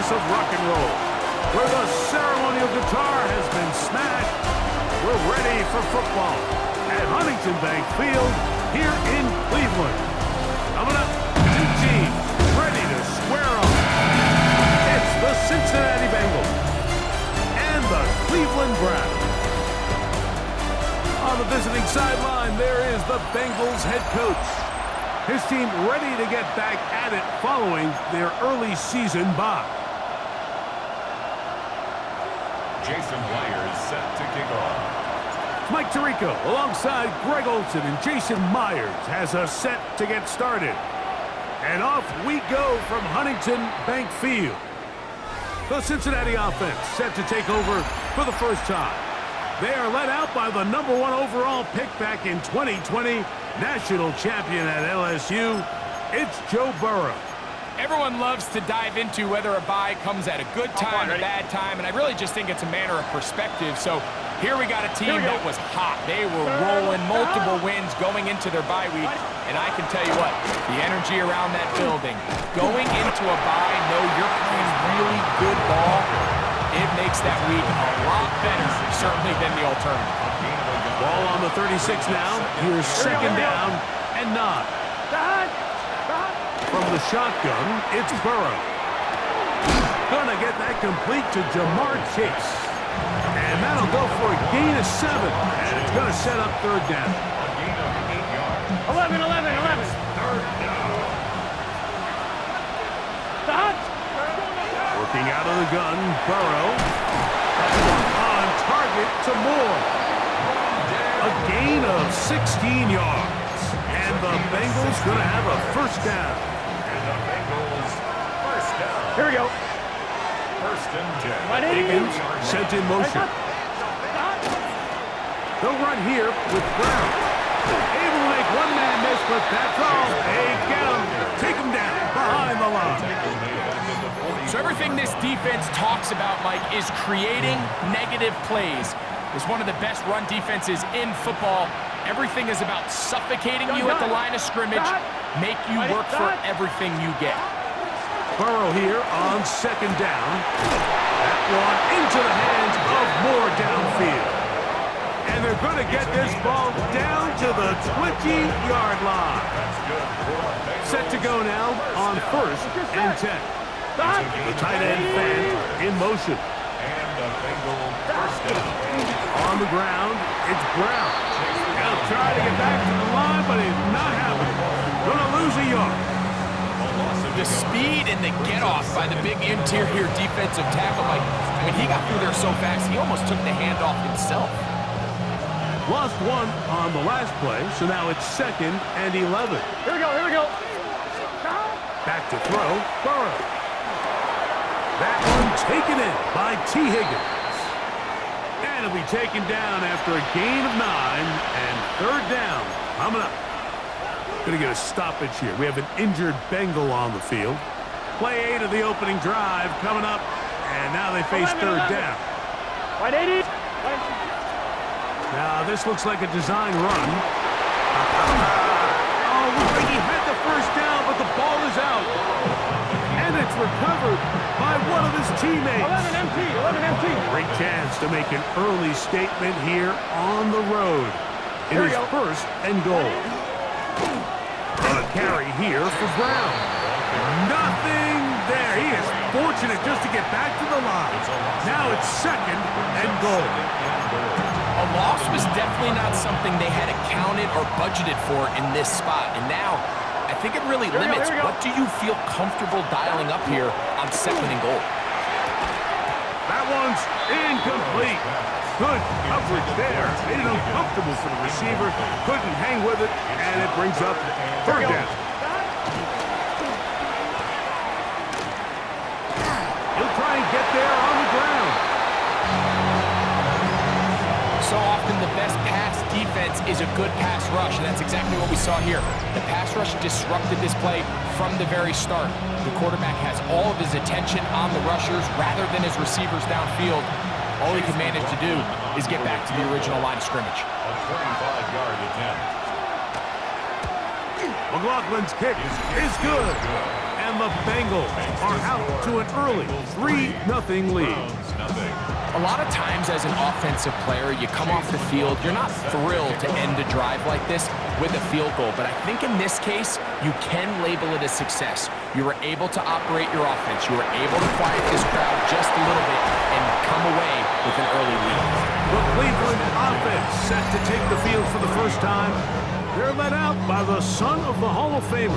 business of rock and roll, where the ceremonial guitar has been smashed. We're ready for football at Huntington Bank Field here in Cleveland. Coming up, two teams ready to square off. It's the Cincinnati Bengals and the Cleveland Browns. On the visiting sideline, there is the Bengals head coach. His team ready to get back at it following their early season bye. Jason Myers set to kick off. Mike Tirico alongside Greg Olson, and Jason Myers has us set to get started. And off we go from Huntington Bank Field. The Cincinnati offense set to take over for the first time. They are led out by the #1 overall pick back in 2020, national champion at LSU. It's Joe Burrow. Everyone loves to dive into whether a bye comes at a good time, a bad time, and I really just think it's a matter of perspective. So here we got a team that was hot. They were rolling multiple wins going into their bye week, and I can tell you what, the energy around that building, going into a bye, know you're playing really good ball, it makes that week a lot better, certainly, than the alternative. Ball on the 36 now. Here's second down and 9. From the shotgun, it's Burrow. Gonna get that complete to Jamar Chase. And that'll go for a gain of 7. And it's gonna set up third down. 11. Working out of the gun, Burrow. On target to Moore. A gain of 16 yards. And the Bengals going to have a first down. Here we go. First and 10. Higgins sent in motion. They'll run here with Brown. Able to make one man miss, but that's all. They get him. Take him down behind the line. So everything this defense talks about, Mike, is creating negative plays. It's one of the best run defenses in football. Everything is about suffocating you at the line of scrimmage, make you work for everything you get. Burrow here on second down. That one into the hands of Moore downfield. And they're going to get this ball down to the 20-yard line. Set to go now on first and 10. The tight end Fant in motion. And the Bengals first down. On the ground, it's Brown. He'll try to get back to the line, but it's not happening. Gonna lose a yard. The speed and the get-off by the big interior defensive tackle, Mike, when he got through there so fast, he almost took the handoff himself. Lost one on the last play, so now it's second and 11. Here we go. Back to throw, Burrow. That one taken in by T. Higgins. And it'll be taken down after a gain of 9 and third down. Coming up. Going to get a stoppage here. We have an injured Bengal on the field. Play 8 of the opening drive coming up. And now they face third down. White 80. Now this looks like a design run. Oh, looks like he had the first down, but the ball is out. And it's recovered by one of his teammates. 11 empty. Great chance to make an early statement here on the road. It is first and goal. A carry here for Brown. Nothing there. He is fortunate just to get back to the line. Now it's second and goal. A loss was definitely not something they had accounted or budgeted for in this spot. And now, I think it really limits what do you feel comfortable dialing up here on second and goal. That one's incomplete. Good coverage there. Made it uncomfortable for the receiver. Couldn't hang with it, and it brings up third down. He'll try and get there on the ground. So often the best pass defense is a good pass rush, and that's exactly what we saw here. The pass rush disrupted this play from the very start. The quarterback has all of his attention on the rushers rather than his receivers downfield. All he can manage to do is get back to the original line of scrimmage. A 25-yard attempt. McLaughlin's kick is good. And And the Bengals are out to an early 3-0 lead. Nothing. A lot of times as an offensive player, you come off the field, you're not thrilled to end a drive like this with a field goal. But I think in this case, you can label it a success. You were able to operate your offense. You were able to quiet this crowd just a little bit and come away with an early lead. The Cleveland offense set to take the field for the first time. They're led out by the son of the Hall of Famer.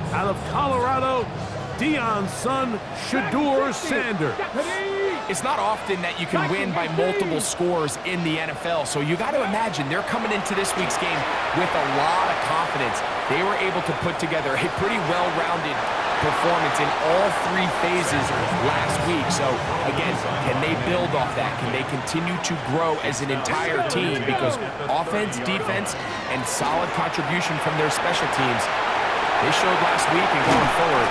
Out of Colorado, Deion's son, Shedeur Sanders. It's not often that you can win by multiple scores in the NFL, so you got to imagine they're coming into this week's game with a lot of confidence. They were able to put together a pretty well-rounded performance in all three phases last week. So, again, can they build off that? Can they continue to grow as an entire team? Because offense, defense, and solid contribution from their special teams, they showed last week, and going forward,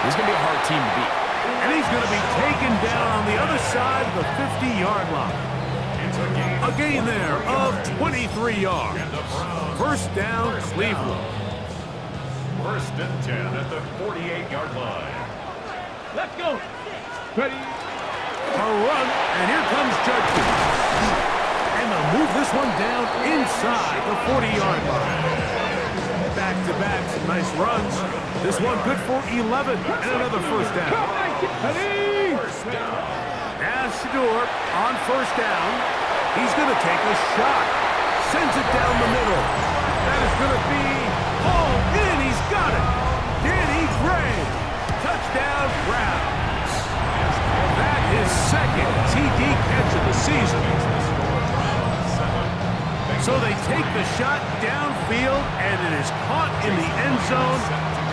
this is going to be a hard team to beat. And he's going to be taken down on the other side of the 50-yard line. A gain there of 23 yards. First down, Cleveland. First and 10 at the 48-yard line. Let's go. Ready. A run, and here comes Judkins. And they'll move this one down inside the 40-yard line. Back-to-back, some nice runs. This one good for 11 and another first down. First down. Now Shedeur on first down. He's going to take a shot. Sends it down the middle. That is going to be hauled in. He's got it. Danny Gray. Touchdown, Browns. That is second TD catch of the season. So they take the shot downfield, and it is caught in the end zone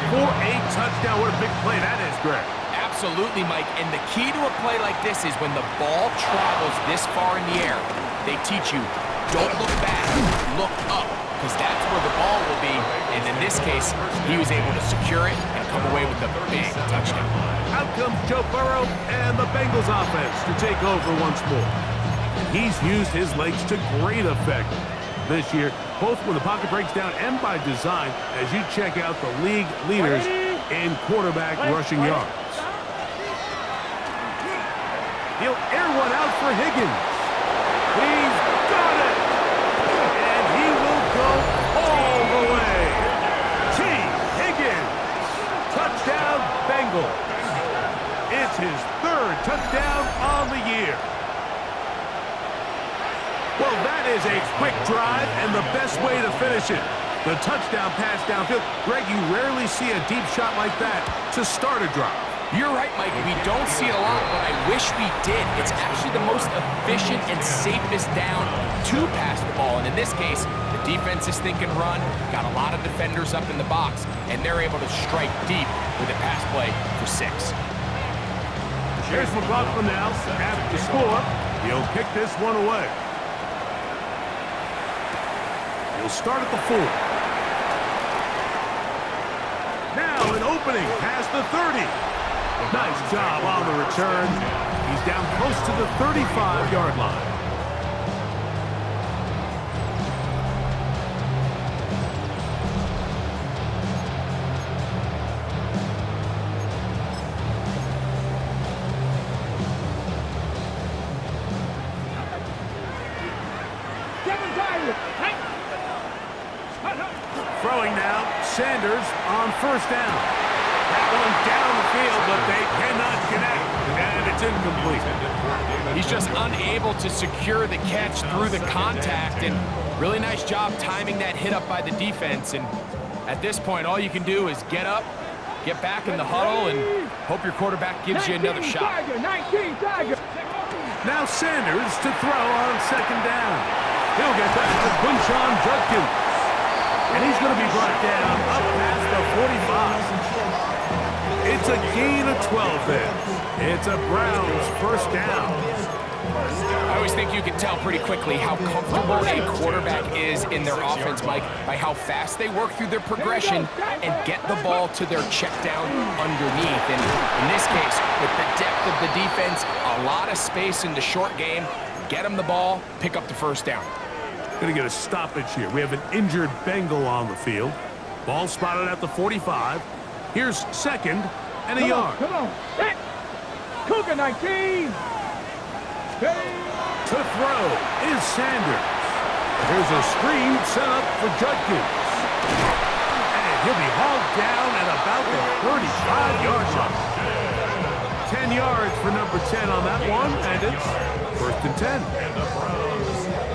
for a touchdown. What a big play that is, Greg. Absolutely, Mike. And the key to a play like this is when the ball travels this far in the air, they teach you, don't look back, look up, because that's where the ball will be. And in this case, he was able to secure it and come away with a big touchdown. Out comes Joe Burrow and the Bengals offense to take over once more. And he's used his legs to great effect this year, both when the pocket breaks down and by design, as you check out the league leaders in quarterback rushing yards. He'll air one out for Higgins. He's got it! And he will go all the way. T. Higgins. Touchdown, Bengals. It's his third touchdown on the year. Well, that is a quick drive and the best way to finish it. The touchdown pass downfield. Greg, you rarely see a deep shot like that to start a drive. You're right, Mike. We don't see it a lot, but I wish we did. It's actually the most efficient and safest down to pass the ball. And in this case, the defense is thinking run, got a lot of defenders up in the box, and they're able to strike deep with a pass play for 6. Here's McLaughlin now. After the score, he'll kick this one away. He'll start at the 4. Now an opening past the 30. Nice job on the return. He's down close to the 35-yard line. Throwing now, Sanders on first down. That one down the field, but they cannot connect, and it's incomplete. He's just unable to secure the catch through the contact, and really nice job timing that hit up by the defense. And at this point, all you can do is get up, get back in the huddle, and hope your quarterback gives you another shot. Now Sanders to throw on second down. He'll get back to Quinshon Judkins. And he's going to be brought down up past the 45. It's a gain of 12 there. It's a Browns first down. I always think you can tell pretty quickly how comfortable a quarterback is in their offense, Mike, by how fast they work through their progression and get the ball to their check down underneath. And in this case, with the depth of the defense, a lot of space in the short game, get them the ball, pick up the first down. Going to get a stoppage here. We have an injured Bengal on the field. Ball spotted at the 45. Here's second and a yard. Come on. Hit. Cougar 19. Ready. To throw is Sanders. Here's a screen set up for Judkins. And he'll be hauled down at about the 35-yard line. 10 yards for number 10 on that one, and it's 1st and 10.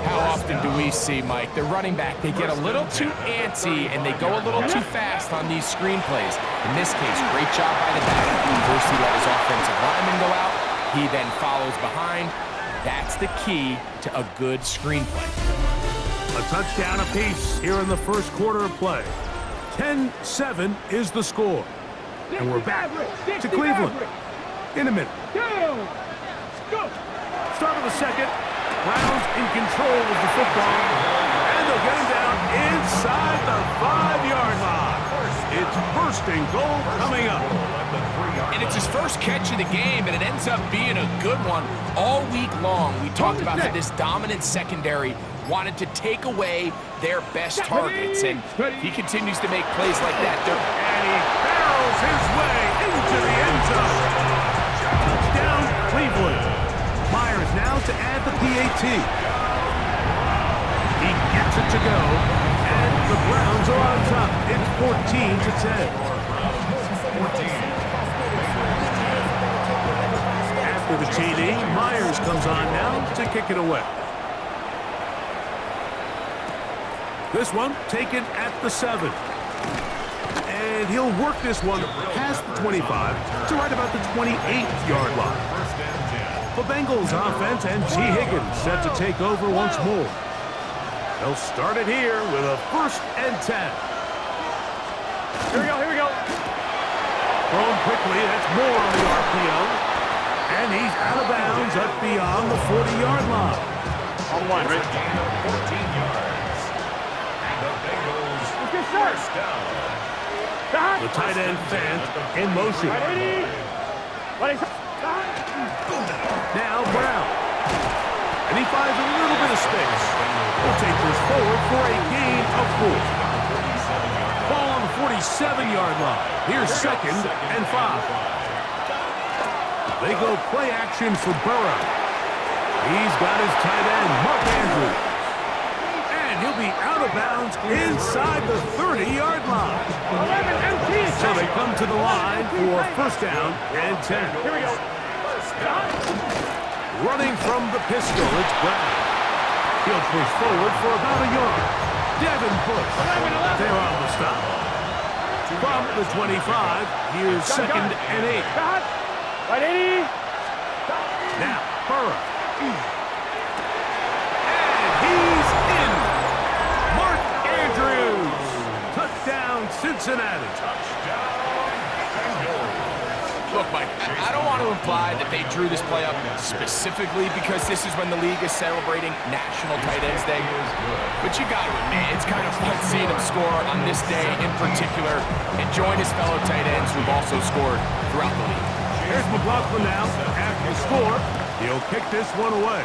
How often do we see, Mike, the running back, they get a little too antsy and they go a little too fast on these screen plays. In this case, great job by the back. First, he let his offensive lineman go out. He then follows behind. That's the key to a good screen play. A touchdown apiece here in the first quarter of play. 10-7 is the score. And we're back to Cleveland in a minute. Go. Start of the second. Browns in control of the football. And they'll get him down inside the 5-yard line. It's 1st and goal coming up. And it's his first catch of the game, and it ends up being a good one. All week long, we talked about how this dominant secondary wanted to take away their best targets, and he continues to make plays like that. And he barrels his way into the end zone. Touchdown, Cleveland. Myers now to add the PAT. He gets it to go, and the Browns are on top. It's 14-10. After the TD, Myers comes on now to kick it away. This one taken at the 7. And he'll work this one past the 25 to right about the 28-yard line. The Bengals offense and T. Higgins set to take over once more. They'll start it here with a 1st and 10. Here we go. Thrown quickly, that's more on the RPO. And he's out of bounds up beyond the 40-yard line. On the line, right? 14 yards. And the Bengals first down. The tight end Fant in motion. Now Brown. And he finds a little bit of space. He'll take this forward for a gain of 4. Ball on the 47-yard line. Here's 2nd and 5. They go play action for Burrow. He's got his tight end, Mark Andrews. And he'll be out of bounds inside the 30-yard line. So they come to the line for 1st down and 10. Here we go. Running from the pistol, it's Brown. He'll push forward for about a yard. Devin Bush, they're on the stop. From the 25, here's 2nd and 8. Right, 80. Now, Burrow. And he's in. Mark Andrews. Touchdown, Cincinnati. Look, Mike, I don't want to imply that they drew this play up specifically because this is when the league is celebrating National Tight Ends Day. But you got to admit, it's kind of fun seeing him score on this day in particular and join his fellow tight ends who've also scored throughout the league. Here's McLaughlin now. After the score, he'll kick this one away.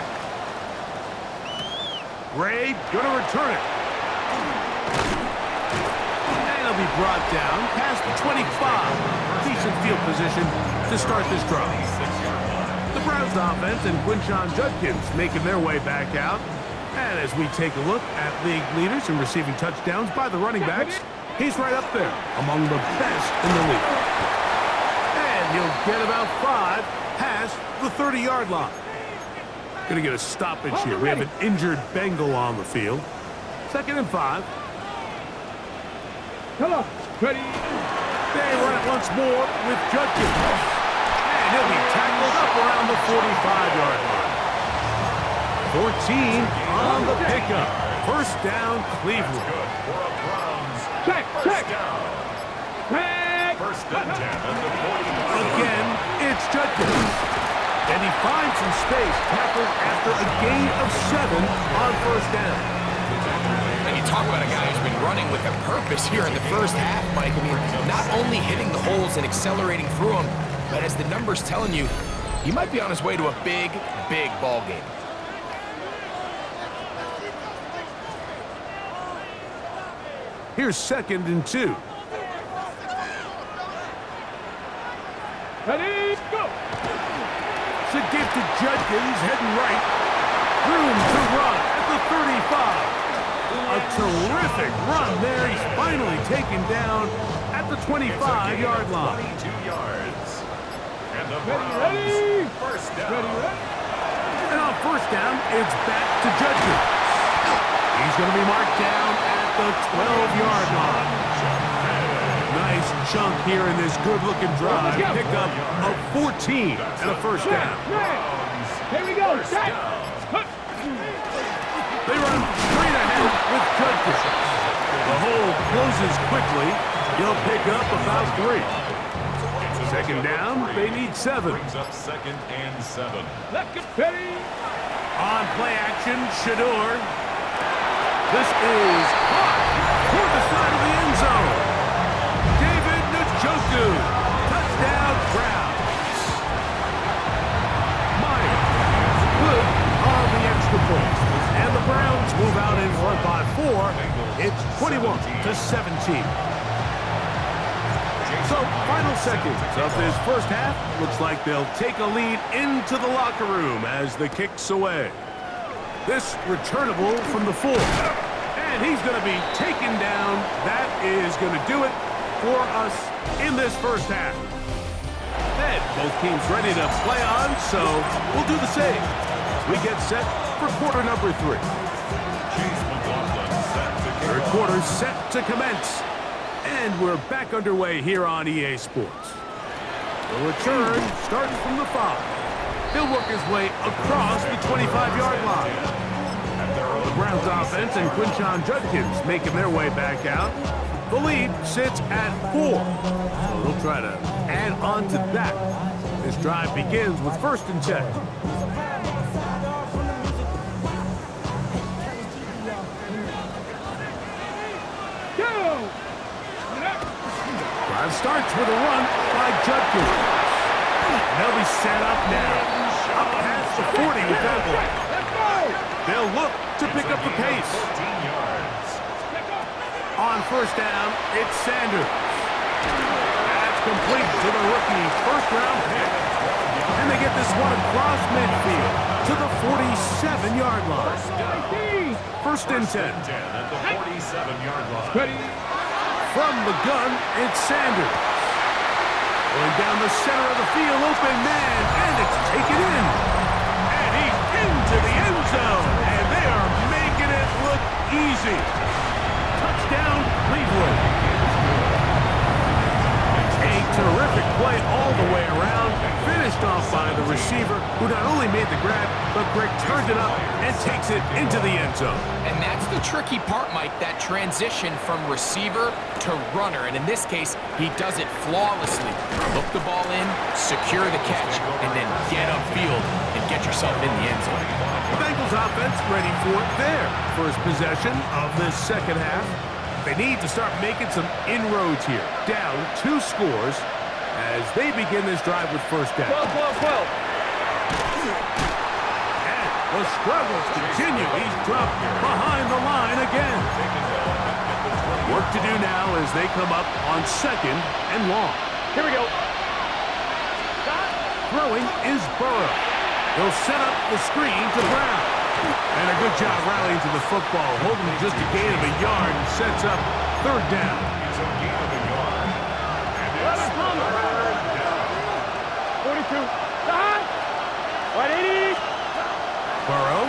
Gray going to return it. And he'll be brought down past the 25. Decent field position to start this drive. The Browns offense and Quinshon Judkins making their way back out. And as we take a look at league leaders in receiving touchdowns by the running backs, he's right up there among the best in the league. He'll get about 5 past the 30-yard line. Going to get a stoppage here. We have an injured Bengal on the field. 2nd and 5. Come on. Ready. They run it once more with Judkins. And he'll be tackled up around the 45-yard line. 14 on the pickup. 1st down, Cleveland. Check. First and 10 at the 40. Again, it's Judkins. And he finds some space, tackled after a gain of 7 on 1st down. And you talk about a guy who's been running with a purpose here in the first half, Mike. I mean, not only hitting the holes and accelerating through them, but as the numbers telling you, he might be on his way to a big, big ball game. Here's 2nd and 2. Ready, go. It's a gift to Judkins, heading right. Room to run at the 35. A terrific run there. He's finally taken down at the 25-yard line. 22 yards. And the Ready, Browns, first down. ready. And on first down, it's back to Judkins. He's going to be marked down at the 12-yard line. Nice chunk here in this good-looking drive. Pick up a 14 and a first down. Here we go. Set. They run straight ahead with Judkins. The hole closes quickly. He'll pick up about 3. Second down, they need 7. Brings up 2nd and 7. Left it, ready. On play action, Shador. This is caught toward the side of the end zone. David Njoku. Touchdown, Browns. Myers. Good on the extra point. And the Browns move out in front by 4. It's 21-17. So, final seconds of this first half. Looks like they'll take a lead into the locker room as the kick's away. This returnable from the 4. And he's going to be taken down. That is going to do it for us in this first half. And both teams ready to play on, so we'll do the same as we get set for quarter number 3. Third quarter set to commence. And we're back underway here on EA Sports. The return starts from the 5. He'll work his way across the 25-yard line. The Browns offense and Quinshon Judkins making their way back out. The lead sits at 4. So they'll try to add on to that. This drive begins with 1st and 10. Drive starts with a run by Judkins. They'll be set up now. Up past the 40 with that one. They'll look to pick up the pace. 14 yards. On first down, it's Sanders. That's complete to the rookie's first-round pick. And they get this one across midfield to the 47-yard line. 1st and 10. At the 47-yard line. Ready. From the gun, it's Sanders. Going down the center of the field, open man, and it's taken in. And he's into the end zone, and they are making it look easy. Touchdown, Cleveland. A terrific play all the way around, finished off by the receiver, who not only made the grab, but Greg turned it up and takes it into the end zone. And that's the tricky part, Mike, that transition from receiver to runner. And in this case, he does it flawlessly. Look the ball in, secure the catch, and then get upfield and get yourself in the end zone. The Bengals offense ready for their first possession of this second half. They need to start making some inroads here. Down 2 scores as they begin this drive with first down. 12. And the struggles continue. He's dropped behind the line again. Work to do now as they come up on 2nd and long. Here we go. Throwing is Burrow. He'll set up the screen to Brown. And a good job rallying to the football, holding just a gain of a yard and sets up 3rd down. It's a gain of a yard. And it's 42. 180. Burrow.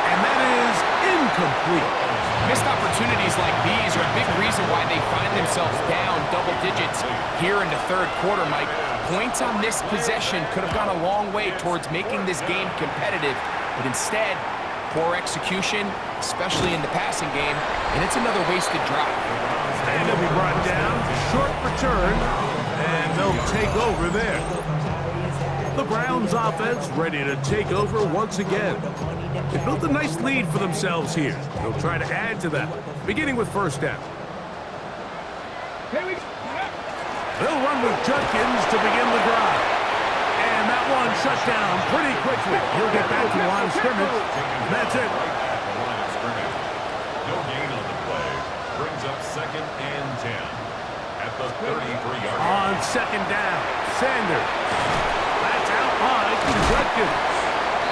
And that is incomplete. Missed opportunities like these are a big reason why they find themselves down double digits here in the 3rd quarter, Mike. Points on this possession could have gone a long way towards making this game competitive, but instead, poor execution, especially in the passing game, and it's another wasted drive. And they'll be brought down, short return, and they'll take over there. The Browns offense ready to take over once again. They built a nice lead for themselves here. They'll try to add to that, beginning with first down. Here we go. They'll run with Judkins to begin the drive. And that one shut down pretty quickly. He'll get back to the line of scrimmage. And that's it. at the line of scrimmage. No gain on the play. Brings up 2nd and 10. at the 33-yard line. On second down, Sanders. That's out wide to Judkins.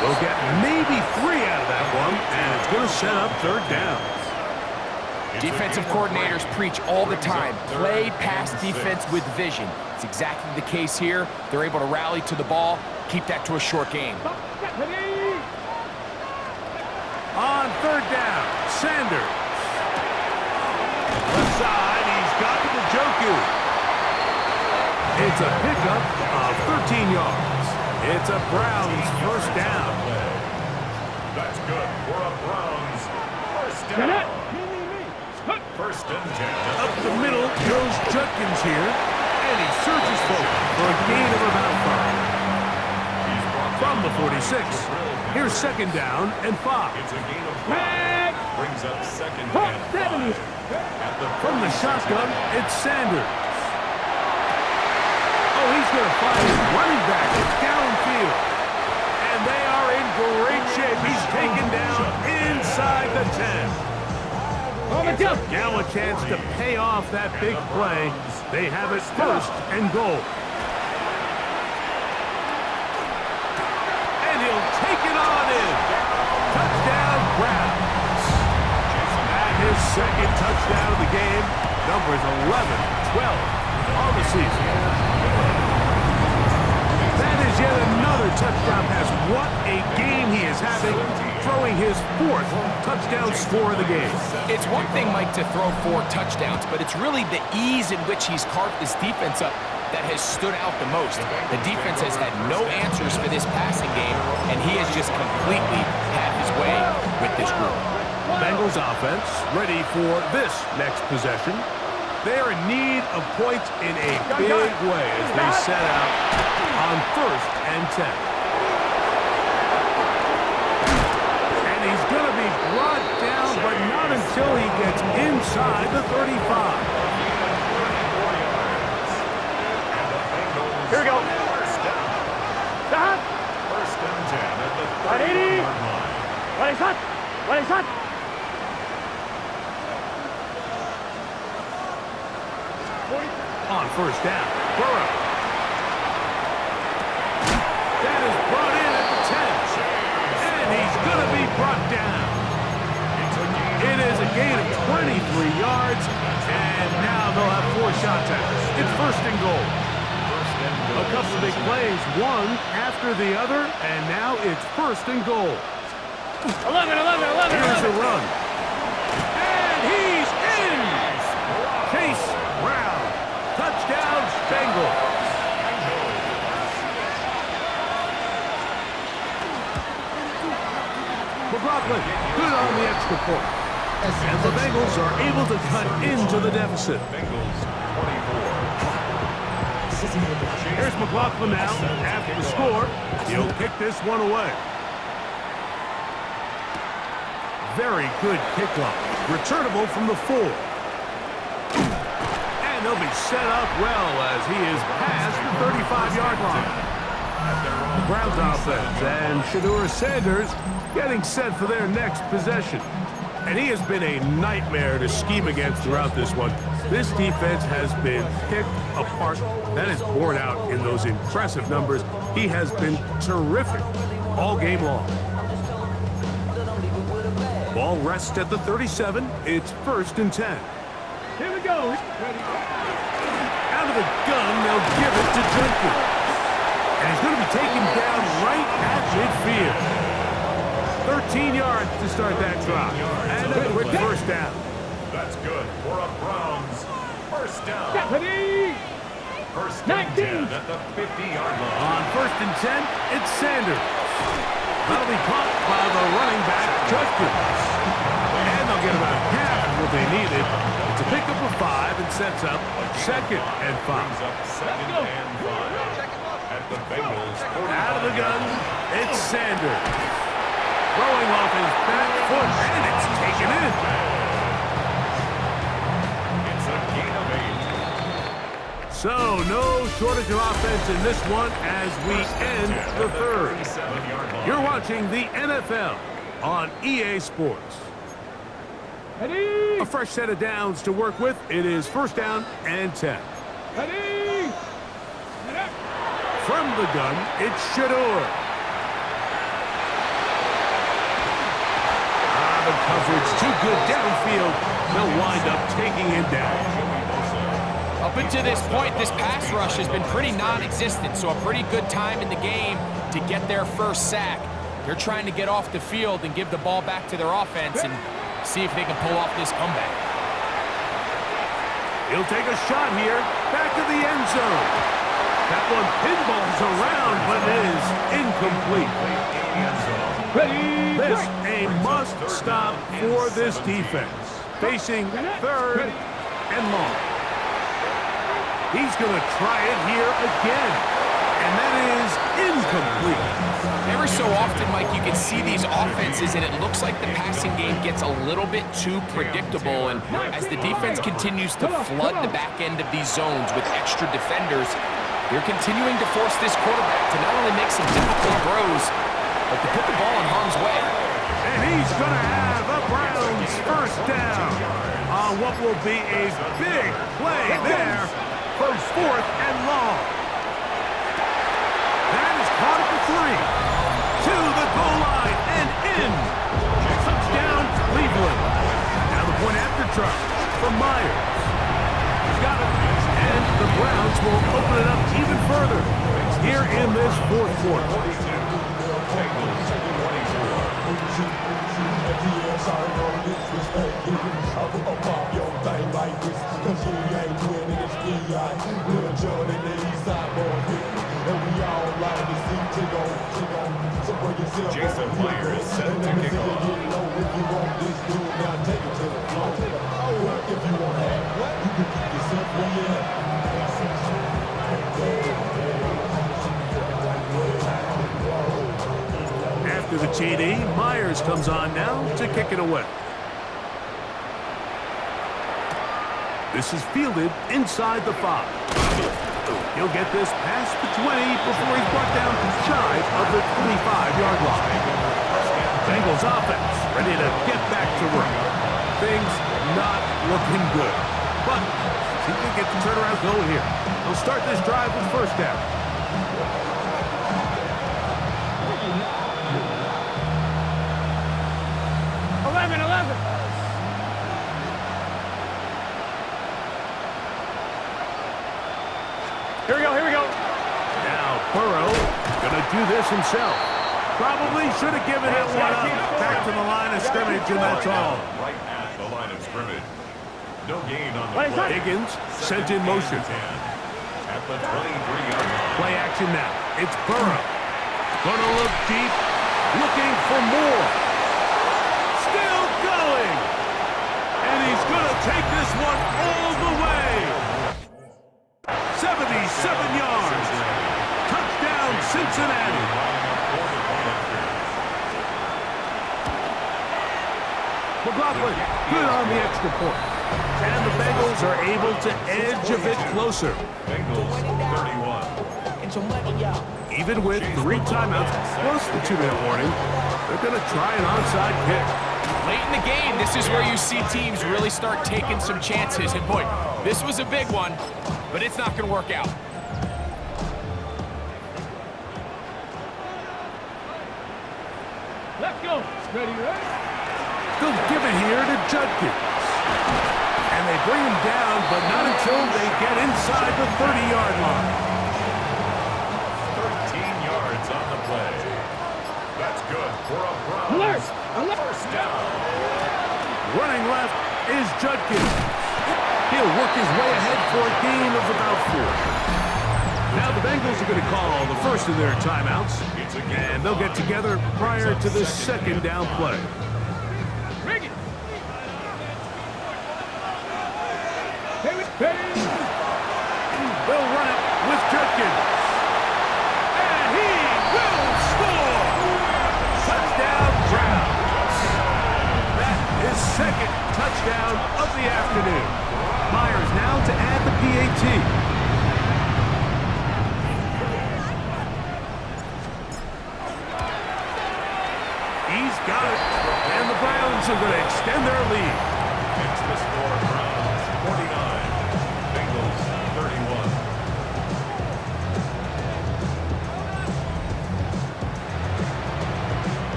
We'll get maybe 3 out of that one, and it's going to set up third down. Defensive coordinators preach all the time, play pass defense with vision. It's exactly the case here. They're able to rally to the ball, keep that to a short game. On third down, Sanders. Left side, he's got the Njoku. It's a pickup of 13 yards. It's a Browns first down. That's good for a Browns first down. First and 10. Up the middle goes Judkins here, and he surges forward for a gain of about 5. From the 46, here's second down and 5. It's a gain of 5. Brings up second and 5. From the shotgun, it's Sanders. Oh, he's going to find his running back downfield. And they are in great shape. He's taken down inside the 10. Now a chance to pay off that big play. They have it first and goal. And he'll take it on in. Touchdown, Browns. And his second touchdown of the game. Numbers 11, 12 on the season. That is yet another touchdown pass. What a game he is having, throwing his 4th touchdown score of the game. It's one thing, Mike, to throw 4 touchdowns, but it's really the ease in which he's carved this defense up that has stood out the most. The defense has had no answers for this passing game, and he has just completely had his way with this group. Bengals offense ready for this next possession. They are in need of points in a big way as they set out on first and 10. And he's going to be brought down, but not until he gets inside the 35. Here we go. First and 10 at the 30-yard line. What is that? On first down, Burrow. That is brought in at the 10. And he's going to be brought down. It is a gain of 23 yards, and now they'll have 4 shots at us. It's first and goal. A couple of big plays, one after the other, and now it's first and goal. 11. Here's the run. And he's in! Chase Brown. Touchdown, Bengals. McLaughlin, good on the extra point. And the Bengals are able to cut into the deficit. Bengals 24. Here's McLaughlin now. After the score, he'll kick this one away. Very good kickoff. Returnable from the 4. And they'll be set up well as he is past the 35-yard line. Browns offense and Shedeur Sanders getting set for their next possession. And he has been a nightmare to scheme against throughout this one. This defense has been picked apart. That is borne out in those impressive numbers. He has been terrific all game long. Ball rests at the 37. It's first and 10. Here we go. Out of the gun, they'll give it to Judkins. And he's going to be taken down right at midfield. 13 yards to start that drive. And a quick first down. That's good for a Browns first down. Stephanie. First and 10 at the 50-yard line. On first and 10, it's Sanders. That'll be caught by the running back, Judkins. And they'll get about half of what they needed. It's a pickup of 5 and sets up second and 5. Brings up second and 5 at the Bengals 45. Out of the gun, it's Sanders. Throwing off his back foot, and it's taken in. It's a gain of 8. So, no shortage of offense in this one as we end the third. 37-yard line. You're watching the NFL on EA Sports. Ready. A fresh set of downs to work with. It is first down and 10. Ready. From the gun, it's Shador. The coverage too good downfield. They'll wind up taking him down. Up until this point, this pass rush has been pretty non-existent, so a pretty good time in the game to get their first sack. They're trying to get off the field and give the ball back to their offense and see if they can pull off this comeback. He'll take a shot here. Back to the end zone. That one pinballs around, but is incomplete. Ready. This a must-stop for this defense. Facing third and long. He's going to try it here again. And that is incomplete. Every so often, Mike, you can see these offenses, and it looks like the passing game gets a little bit too predictable. And as the defense continues to flood the back end of these zones with extra defenders, they're continuing to force this quarterback to not only make some difficult throws, but to put the ball in harm's way. And he's going to have the Browns first down on what will be a big play there for fourth and long. That is caught at the 3. To the goal line and in. Touchdown, Cleveland. Now the point after try for Myers. He's got it. And the Browns will open it up even further here in this fourth quarter. Jason Meyer is set to kick off. After the TD, Myers comes on now to kick it away. This is fielded inside the 5. He'll get this past the 20 before he's brought down shy of the 25-yard line. Bengals offense ready to get back to work. Things not looking good. But see if they get the turnaround goal here. They'll start this drive with first down. Here we go. Now Burrow gonna do this himself. Probably should have given that one up. Back to the line of scrimmage, and that's all. Right at the line of scrimmage. No gain on the play. Higgins sent in motion. At the 23-yard line. Play action now. It's Burrow. Gonna look deep. Looking for more. Still going. And he's gonna take this one all the way. 77 yards. Touchdown, Cincinnati. McLaughlin, good on the extra point. And the Bengals are able to edge a bit closer. Bengals 31. Even with 3 timeouts plus the 2-minute warning, they're going to try an onside kick. Late in the game, this is where you see teams really start taking some chances. And boy, this was a big one, but it's not going to work out. Let's go. Ready? They'll give it here to Judkins. And they bring him down, but not until they get inside the 30-yard line. 13 yards on the play. That's good for a Browns. First down. Running left is Judkins. He'll work his way ahead for a gain of about 4. Now the Bengals are going to call the first of their timeouts, and they'll get together prior to the second down play. They'll run it with Judkins. And he will score! Touchdown, Browns. That is second touchdown of the afternoon. Myers now to add the PAT. He's got it. And the Browns are going to extend their lead.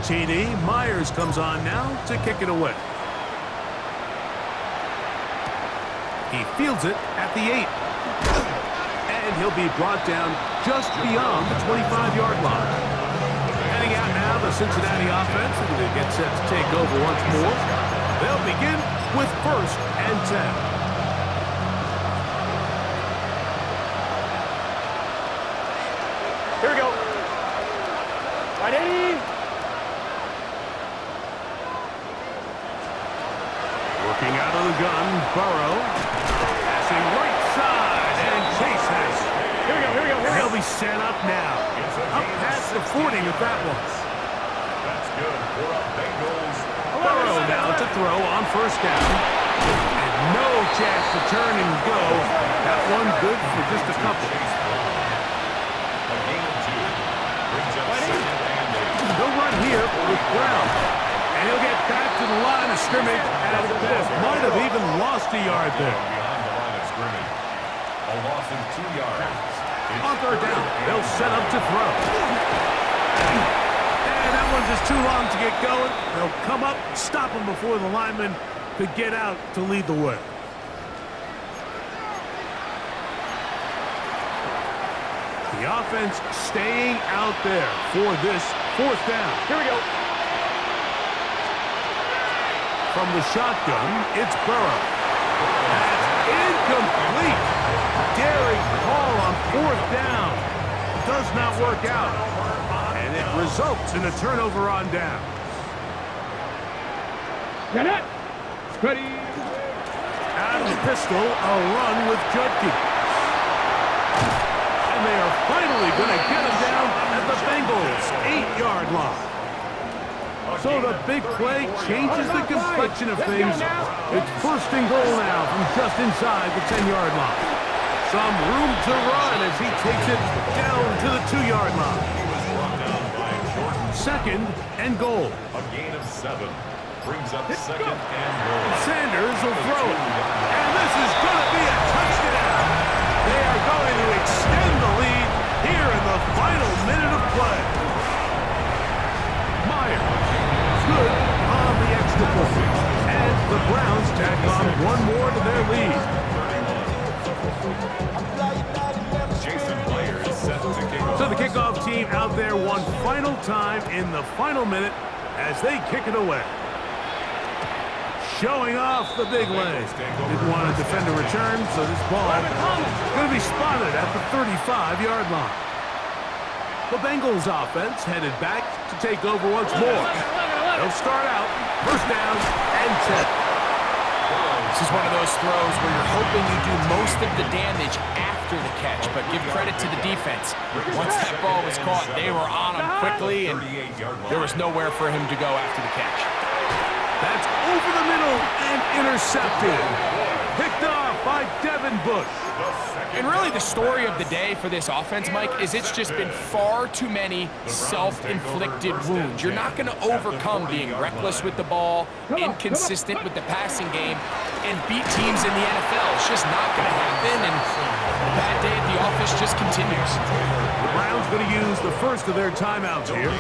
TD. Myers comes on now to kick it away. He fields it at the 8. And he'll be brought down just beyond the 25-yard line. Heading out now, the Cincinnati offense, and they get set to take over once more. They'll begin with 1st and 10. Here we go. Ready? Working out of the gun, Burrow. Passing right side, and Chase has it. Here we go. He'll be set up now. Up past the 40 with that one. That's good for a Bengals. Burrow now to throw on 1st down. And no chance to turn and go. That one good for just a couple. A gain of 2. Brings up 2nd and 8. He'll run here with Brown. And he'll get back to the line of scrimmage at best. Might have even lost a yard there. Behind the line of scrimmage. A loss of 2 yards. On 3rd down, they'll set up to throw. And that one's just too long to get going. They'll come up, stop him before the lineman could get out to lead the way. The offense staying out there for this 4th down. Here we go. From the shotgun, it's Burrow. That's incomplete. Daring call on 4th down. Does not work out. And it results in a turnover on down. Get it. Ready. Out of the pistol, a run with Judkins. And they are finally going to get him down at the Bengals' 8-yard line. So the big play changes the complexion of things. It's 1st and goal now from just inside the 10-yard line. Some room to run as he takes it down to the 2-yard line. 2nd and goal. A gain of 7. Brings up 2nd and goal. Sanders will throw it. And this is going to be a touchdown. They are going to extend the lead here in the final minute of play. Myers, good on the extra point. And the Browns tack on one more to their lead. Jason Blair is set to kick off. So the kickoff team out there one final time in the final minute as they kick it away. Showing off the big leg. Didn't want to defend a return, so this ball going to be spotted at the 35-yard line. The Bengals offense headed back to take over once more. They'll start out 1st down and 10. This is one of those throws where you're hoping you do most of the damage after the catch, but give credit to the defense. Once that ball was caught, they were on him quickly, and there was nowhere for him to go after the catch. That's over the middle and intercepted. Picked off by Devin Bush. And really the story of the day for this offense, Mike, is it's just been far too many self-inflicted wounds. You're not going to overcome being reckless with the ball, inconsistent with the passing game, and beat teams in the NFL. It's just not going to happen, and the bad day at the office just continues. The Browns going to use the first of their timeouts here,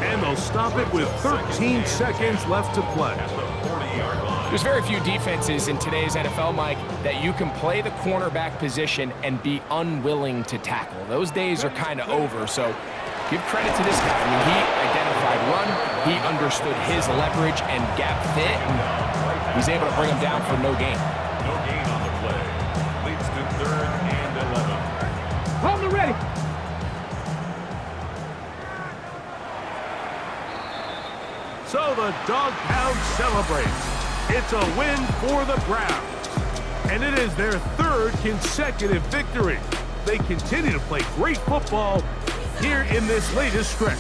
and they'll stop it with 13 seconds left to play. There's very few defenses in today's NFL, Mike, that you can play the cornerback position and be unwilling to tackle. Those days are kind of over, so give credit to this guy. I mean, he identified run, he understood his leverage and gap fit, and he's able to bring him down for no gain. No gain on the play. Leads to 3rd and 11. Hold it ready. So the Dog Pound celebrates. It's a win for the Browns. And it is their 3rd consecutive victory. They continue to play great football here in this latest stretch.